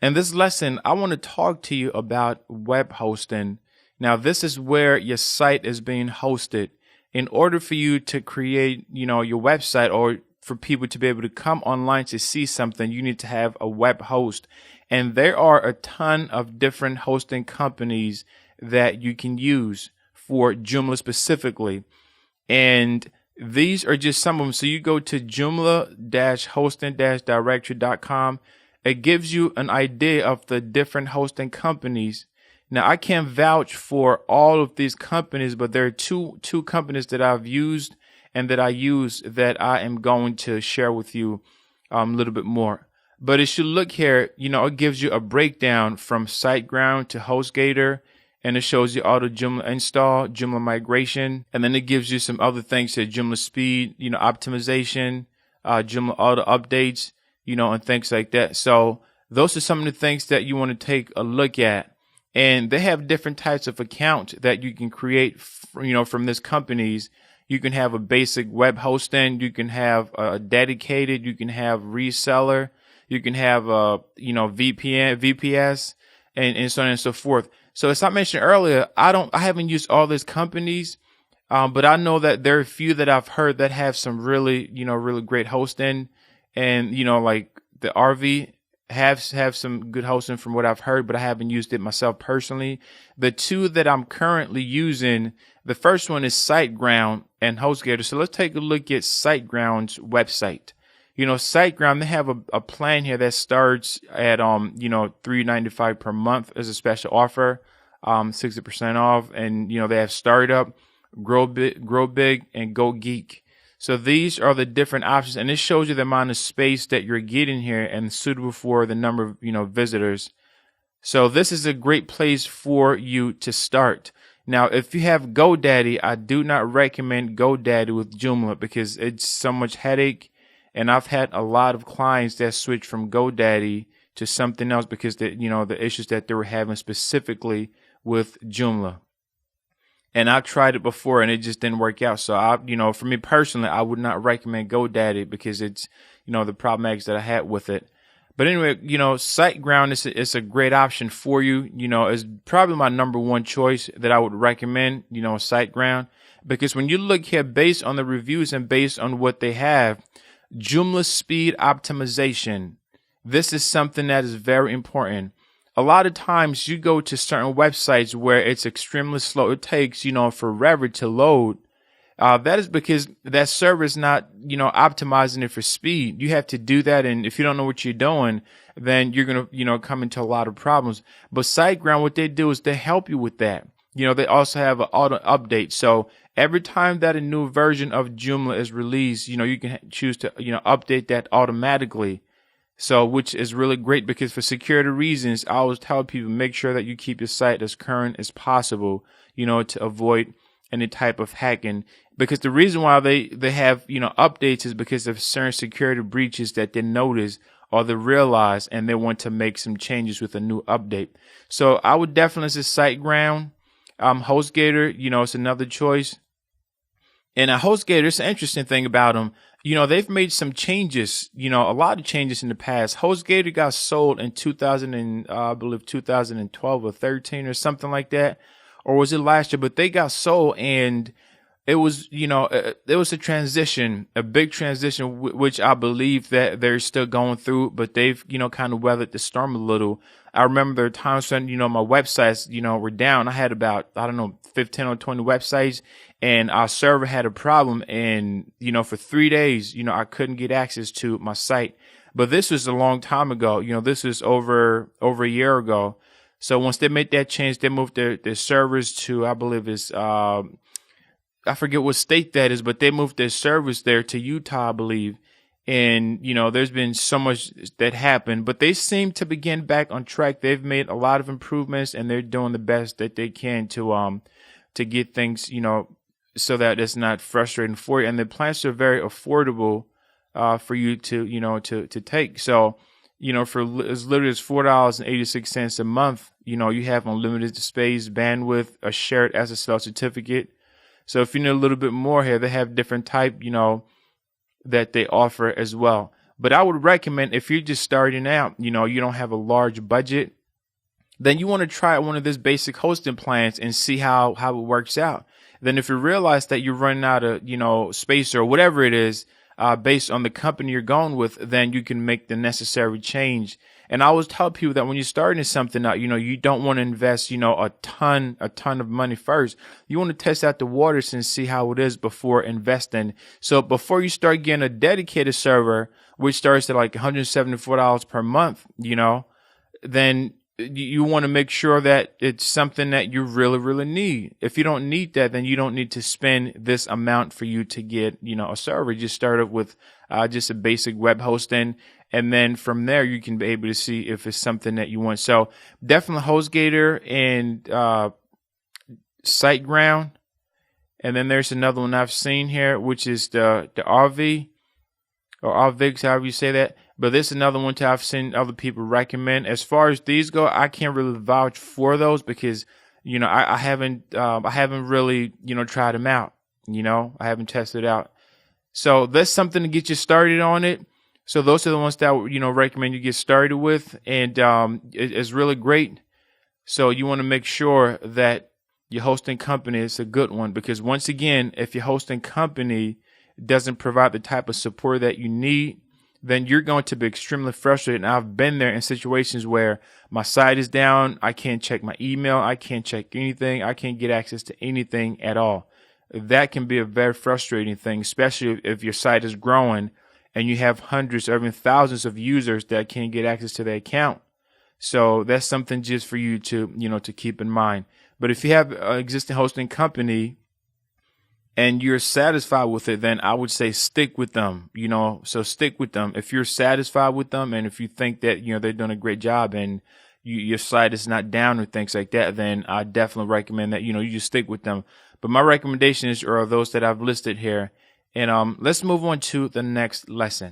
In this lesson, I want to talk to you about web hosting. Now, this is where your site is being hosted. In order for you to create, your website, or for people to be able to come online to see something, you need to have a web host. And there are a ton of different hosting companies that you can use for Joomla specifically. And these are just some of them. So you go to Joomla-hosting-directory.com. It gives you an idea of the different hosting companies. Now, I can't vouch for all of these companies, but there are two companies that I've used and that I use that I am going to share with you a little bit more. But as you look here, it gives you a breakdown from SiteGround to Hostgator, and it shows you auto Joomla install, Joomla migration, and then it gives you some other things, to Joomla speed, optimization, Joomla auto updates, and things like that. So those are some of the things that you want to take a look at. And they have different types of accounts that you can create, from these companies. You can have a basic web hosting, you can have a dedicated, you can have reseller, you can have VPN, VPS, and so on and so forth. So as I mentioned earlier, I haven't used all these companies, but I know that there are a few that I've heard that have some really, really great hosting. And, like the RV have some good hosting from what I've heard, but I haven't used it myself personally. The two that I'm currently using, the first one is SiteGround and Hostgator. So let's take a look at SiteGround's website. SiteGround, they have a plan here that starts at, $3.95 per month as a special offer, 60% off. And, they have Startup, Grow Big, and Go Geek. So these are the different options, and it shows you the amount of space that you're getting here and suitable for the number of, visitors. So this is a great place for you to start. Now, if you have GoDaddy, I do not recommend GoDaddy with Joomla because it's so much headache. And I've had a lot of clients that switch from GoDaddy to something else because the issues that they were having specifically with Joomla. And I've tried it before and it just didn't work out. So for me personally, I would not recommend GoDaddy because it's, the problematics that I had with it. But anyway, SiteGround is a great option for you. It's probably my number one choice that I would recommend, SiteGround, because when you look here based on the reviews and based on what they have, Joomla speed optimization, this is something that is very important. A lot of times you go to certain websites where it's extremely slow. It takes, forever to load. That is because that server is not, optimizing it for speed. You have to do that. And if you don't know what you're doing, then you're going to, come into a lot of problems. But SiteGround, what they do is they help you with that. They also have an auto update. So every time that a new version of Joomla is released, you can choose to, update that automatically. So, which is really great because for security reasons, I always tell people make sure that you keep your site as current as possible, to avoid any type of hacking. Because the reason why they have, updates is because of certain security breaches that they notice or they realize and they want to make some changes with a new update. So I would definitely say SiteGround, Hostgator, it's another choice. And Hostgator, it's an interesting thing about them. They've made some changes, a lot of changes in the past. Hostgator got sold in 2012 or 13 or something like that. Or was it last year? But they got sold and it was, it was a transition, a big transition, which I believe that they're still going through, but they've, kind of weathered the storm a little. I remember there were times when, my websites, were down. I had about, 15 or 20 websites and our server had a problem. And, for 3 days, I couldn't get access to my site. But this was a long time ago. This was over a year ago. So once they made that change, they moved their servers to, I believe it's, I forget what state that is, but they moved their servers there to Utah, I believe. And, there's been so much that happened, but they seem to begin back on track. They've made a lot of improvements and they're doing the best that they can to get things, so that it's not frustrating for you. And the plans are very affordable, for you to, to take. So, for as little as $4.86 a month, you have unlimited space, bandwidth, a shared SSL certificate. So if you need a little bit more here, they have different type, that they offer as well. But I would recommend, if you're just starting out, you don't have a large budget, then you want to try one of these basic hosting plans and see how it works out. Then if you realize that you're running out of, space or whatever it is, based on the company you're going with, then you can make the necessary change. And I always tell people that when you're starting something out, you don't want to invest, a ton of money first. You want to test out the waters and see how it is before investing. So before you start getting a dedicated server, which starts at like $174 per month, then you want to make sure that it's something that you really, really need. If you don't need that, then you don't need to spend this amount for you to get, a server. Just start it with just a basic web hosting. And then from there, you can be able to see if it's something that you want. So definitely Hostgator and SiteGround. And then there's another one I've seen here, which is the RV or RVigs, however you say that. But this is another one that I've seen other people recommend. As far as these go, I can't really vouch for those because, I haven't really, tried them out. I haven't tested it out. So that's something to get you started on it. So those are the ones that I would, recommend you get started with. And it's really great. So you want to make sure that your hosting company is a good one, because once again, if your hosting company doesn't provide the type of support that you need, then you're going to be extremely frustrated. And I've been there in situations where my site is down. I can't check my email. I can't check anything. I can't get access to anything at all. That can be a very frustrating thing, especially if your site is growing and you have hundreds or even thousands of users that can't get access to their account. So that's something just for you to, to keep in mind. But if you have an existing hosting company and you're satisfied with it, then I would say stick with them, so stick with them. If you're satisfied with them and if you think that, they're doing a great job and your site is not down or things like that, then I definitely recommend that, you just stick with them. But my recommendations are those that I've listed here. And let's move on to the next lesson.